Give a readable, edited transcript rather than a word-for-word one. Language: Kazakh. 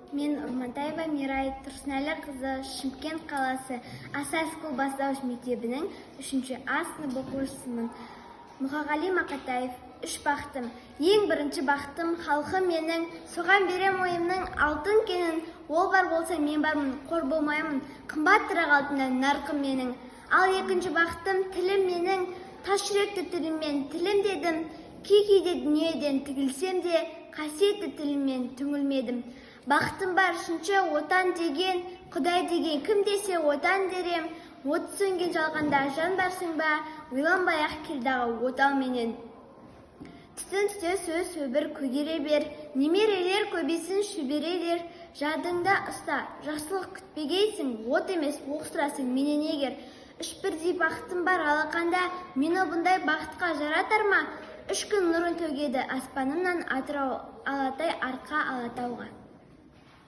Мен Урмантаева Мирай Тұрсынәлі қызы Шымкент қаласы Асай-скул бастауыш мектебінің 3-ші А сынып оқушысымын. Мұқағали Мақатаев. 3 бақытым. Ең бірінші бақытым халқым менің, соған берем ойымның алтын кенін. Ол бар болса мен бармын, қор болмаймын, қымбаттырақ алтыннан нарқым менің. Ал екінші бақытым тілім менің, тас жүректі тіліммен тілім дедім. Кей-кейде дүниеден тігілсем де, қасиетті тіліммен түңілмедім. Бақытым бар үшінші отан деген, Құдай деген кім десе отан дерем. От сөнген жалғанда жан барсың ба, ойланбай-ақ келдағы отау менен. Түтін түсте сөз сөбір көгере бер, немерелер көбейсін шөберелер. Жадыңда ұста, жақсылық күтпегейсің, от емес оқ сұрасың менен егер. 3 бірдей бақытым бар алақанда, мені бұндай бақытқа жаратар ма? 3 күн нұрын төгеді аспанымнан, Атырау Алатай арқа Алатауға.